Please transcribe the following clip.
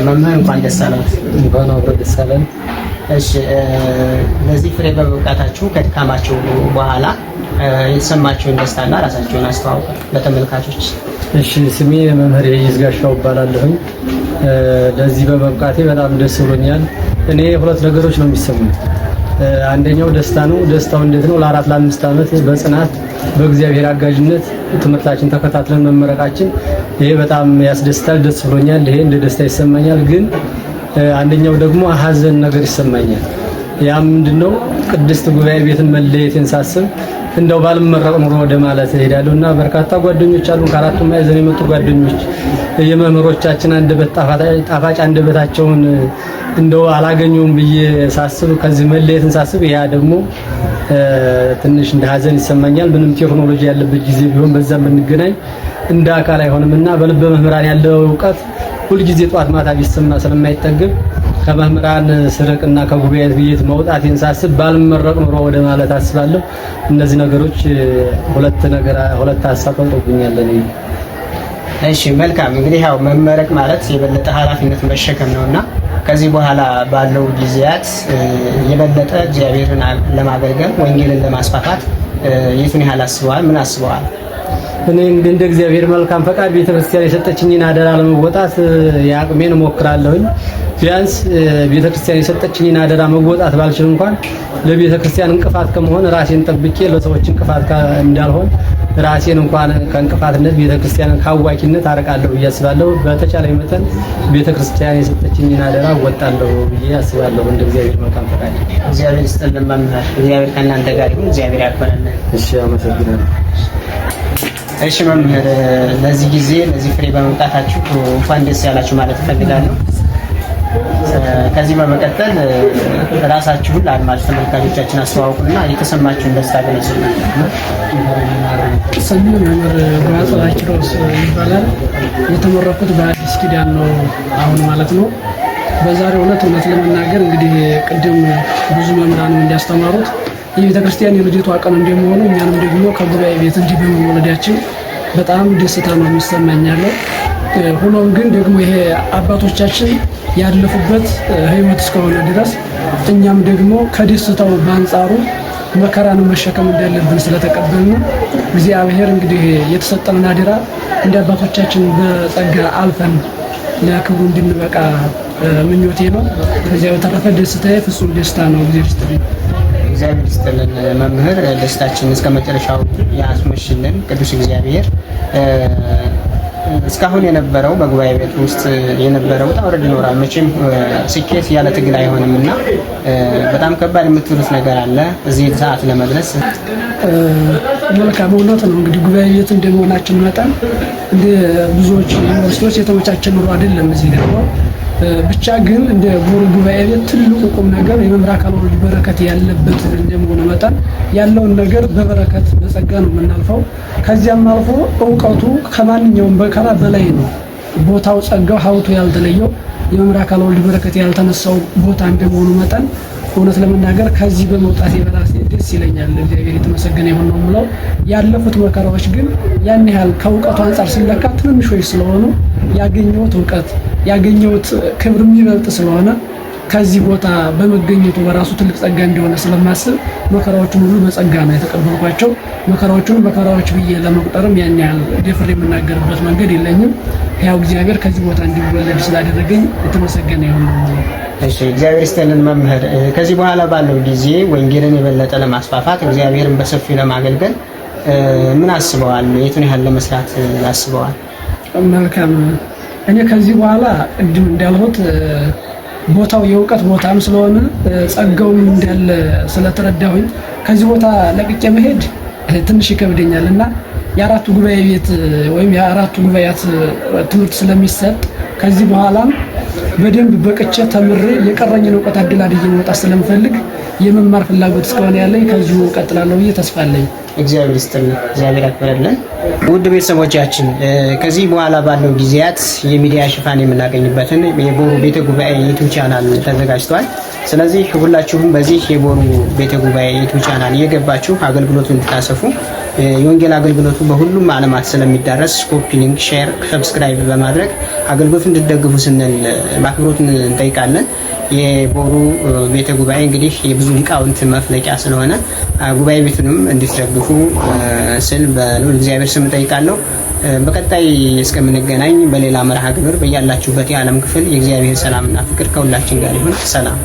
መምህር እንኳን ደስ አለን። እንኳን አብሮ ደስ አለን። እሺ ለዚህ ፍሬ በመብቃታችሁ ከድካማችሁ በኋላ የተሰማችሁን ደስታና ራሳችሁን አስተዋውቁ ለተመልካቾች። እሺ ስሜ መምህር ይዝጋሻው እባላለሁኝ። ለዚህ በመብቃቴ በጣም ደስ ብሎኛል። እኔ ሁለት ነገሮች ነው የሚሰሙኝ። አንደኛው ደስታ ነው። ደስታው እንዴት ነው? ለ4 ለ5 ዓመት በጽናት በእግዚአብሔር አጋዥነት ትምህርታችን ተከታትለን መመረቃችን ይሄ በጣም ያስደስታል። ደስ ብሎኛል። ይሄ እንደ ደስታ ይሰማኛል። ግን አንደኛው ደግሞ ሀዘን ነገር ይሰማኛል። ያ ምንድነው? ቅድስት ጉባኤ ቤትን መለየቴን ሳስብ እንደው ባልመረቅ ኑሮ ወደ ማለት እሄዳለሁና በርካታ ጓደኞች አሉ። ከአራቱም ማዕዘን የመጡ ጓደኞች የመምህሮቻችን አንደበት ጣፋጭ አንደበታቸውን እንደው አላገኘውም ብዬ ሳስብ ከዚህ መለየትን ሳስብ ያ ደግሞ ትንሽ እንደ ሀዘን ይሰማኛል። ምንም ቴክኖሎጂ ያለበት ጊዜ ቢሆን በዛም ብንገናኝ እንደ አካል አይሆንምና በልበ መምህራን ያለው ዕውቀት ሁልጊዜ ጧት ማታ ቢሰማ ስለማይጠግብ ከመምህራን ስርቅና ከጉባኤ ቤት መውጣቴን ሳስብ ባልመረቅ ኑሮ ወደ ማለት አስባለሁ። እነዚህ ነገሮች ሁለት ሀሳብ ጠጥቶኛል ለኔ። እሺ መልካም። እንግዲህ ያው መመረቅ ማለት የበለጠ ኃላፊነት መሸከም ነውና ከዚህ በኋላ ባለው ጊዜያት የበለጠ እግዚአብሔርን ለማገልገል ወንጌልን ለማስፋፋት የቱን ያህል አስበዋል? ምን አስበዋል? እኔ እንደ እግዚአብሔር መልካም ፈቃድ ቤተክርስቲያን የሰጠችኝን አደራ ለመወጣት የአቅሜን እሞክራለሁኝ። ቢያንስ ቤተክርስቲያን የሰጠችኝን አደራ መወጣት ባልችል እንኳን ለቤተክርስቲያን እንቅፋት ከመሆን ራሴን ጠብቄ ለሰዎች እንቅፋት እንዳልሆን ራሴን እንኳን ከእንቅፋትነት ቤተክርስቲያንን ካዋኪነት አርቃለሁ ብዬ አስባለሁ። በተቻለኝ መጠን ቤተክርስቲያን የሰጠችኝን አደራ እወጣለሁ ብዬ አስባለሁ እንደ እግዚአብሔር መልካም ፈቃድ። እግዚአብሔር ይስጥልን መምህር። እግዚአብሔር ከእናንተ ጋር ይሁን። እግዚአብሔር ያክብረን። እሺ አመሰግናለሁ። እሺ መምህር፣ ለዚህ ጊዜ ለዚህ ፍሬ በመምጣታችሁ እንኳን ደስ ያላችሁ ማለት እፈልጋለሁ። ከዚህ በመቀጠል ራሳችሁን ለአድማጭ ተመልካቾቻችን አስተዋውቁና የተሰማችሁን ደስታ ገለጹልን። ስሜ መምህር ጓጽባህ ኪሮስ ይባላል። የተመረኩት በአዲስ ኪዳን ነው አሁን ማለት ነው። በዛሬው ዕለት እውነት ለመናገር እንግዲህ ቅድም ብዙ መምህራን እንዲያስተማሩት የቤተ ክርስቲያን የልደቷ ቀን እንደመሆኑ እኛንም ደግሞ ከጉባኤ ቤት እንዲህ በመወለዳችን በጣም ደስታ ነው የሚሰማኛለው። ሆኖም ግን ደግሞ ይሄ አባቶቻችን ያለፉበት ሕይወት እስከሆነ ድረስ እኛም ደግሞ ከደስታው በአንጻሩ መከራን መሸከም እንዳለብን ስለተቀበልን እግዚአብሔር እንግዲህ የተሰጠንን አደራ እንደ አባቶቻችን በጸጋ አልፈን ለክብሩ እንድንበቃ ምኞቴ ነው። ከዚያ በተረፈ ደስታዬ ፍጹም ደስታ ነው። እግዚአብሔር ይስጥልን መምህር፣ ደስታችን እስከ መጨረሻው ያስመሽልን ቅዱስ እግዚአብሔር። እስካሁን የነበረው በጉባኤ ቤት ውስጥ የነበረው ውጣ ውረድ ይኖራል። መቼም ስኬት ያለ ትግል አይሆንምና በጣም ከባድ የምትሉት ነገር አለ እዚህ ሰዓት ለመድረስ? መልካም እውነት ነው። እንግዲህ ጉባኤ ቤት እንደመሆናችን መጠን እንደ ብዙዎች ዩኒቨርሲቲዎች የተመቻቸ ኑሮ አይደለም እዚህ ደግሞ ብቻ ግን እንደ ቦሩ ጉባኤ ቤት ትልቁ ቁም ነገር የመምህር አካለ ወልድ በረከት ያለበት እንደመሆኑ መጠን ያለውን ነገር በበረከት በጸጋ ነው የምናልፈው። ከዚያም አልፎ እውቀቱ ከማንኛውም በከራ በላይ ነው። ቦታው ጸጋው ሀብቱ ያልተለየው የመምህር አካለ ወልድ በረከት ያልተነሳው ቦታ እንደመሆኑ መጠን እውነት ለመናገር ከዚህ በመውጣት በራሴ ደስ ይለኛል። እግዚአብሔር የተመሰገነ ይሁን ነው የምለው። ያለፉት መከራዎች ግን ያን ያህል ከእውቀቱ አንጻር ሲለካ ትንንሾች ስለሆኑ ያገኘሁት እውቀት ያገኘሁት ክብር የሚበልጥ ስለሆነ ከዚህ ቦታ በመገኘቱ በራሱ ትልቅ ጸጋ እንደሆነ ስለማስብ መከራዎቹን ሁሉ በጸጋ ነው የተቀበልኳቸው። መከራዎቹን መከራዎች ብዬ ለመቁጠርም ያን ያህል ደፍሬ የምናገርበት መንገድ የለኝም። ያው እግዚአብሔር ከዚህ ቦታ እንዲወለድ ስላደረገኝ የተመሰገነ ይሁን ነው። እሺ እግዚአብሔር ይስጥልን መምህር። ከዚህ በኋላ ባለው ጊዜ ወንጌልን የበለጠ ለማስፋፋት እግዚአብሔርን በሰፊው ለማገልገል ምን አስበዋል? የቱን ያህል ለመስራት አስበዋል? መልካም። እኔ ከዚህ በኋላ ቅድም እንዳልሁት ቦታው የእውቀት ቦታም ስለሆነ ጸጋውም እንዳለ ስለተረዳሁኝ ከዚህ ቦታ ለቅቄ መሄድ ትንሽ ይከብደኛል እና የአራቱ ጉባኤ ቤት ወይም የአራቱ ጉባኤያት ትምህርት ስለሚሰጥ ከዚህ በኋላም በደንብ በቅቼ ተምሬ የቀረኝን እውቀት አደላድዬ መውጣት ስለምፈልግ የመማር ፍላጎት እስከሆነ ያለኝ ከዚሁ እቀጥላለሁ ብዬ ተስፋ አለኝ። እግዚአብሔር ይስጥልን፣ እግዚአብሔር ያክብረልን። ውድ ቤተሰቦቻችን ከዚህ በኋላ ባለው ጊዜያት የሚዲያ ሽፋን የምናገኝበትን የቦሩ ቤተ ጉባኤ ዩቲዩብ ቻናል ተዘጋጅቷል። ስለዚህ ሁላችሁም በዚህ የቦሩ ቤተ ጉባኤ ዩቲዩብ ቻናል እየገባችሁ አገልግሎቱን እንድታሰፉ የወንጌል አገልግሎቱ በሁሉም ዓለማት ስለሚዳረስ ኮፒ ሊንክ፣ ሼር፣ ሰብስክራይብ በማድረግ አገልግሎቱ እንድትደግፉ ስንል በአክብሮት እንጠይቃለን። የቦሩ ቤተ ጉባኤ እንግዲህ የብዙ ሊቃውንት መፍለቂያ ስለሆነ ጉባኤ ቤቱንም እንድትደግፉ ስል በልዑል እግዚአብሔር ስም ጠይቃለሁ። በቀጣይ እስከምንገናኝ በሌላ መርሃ ግብር በያላችሁበት የዓለም ክፍል የእግዚአብሔር ሰላምና ፍቅር ከሁላችን ጋር ይሁን። ሰላም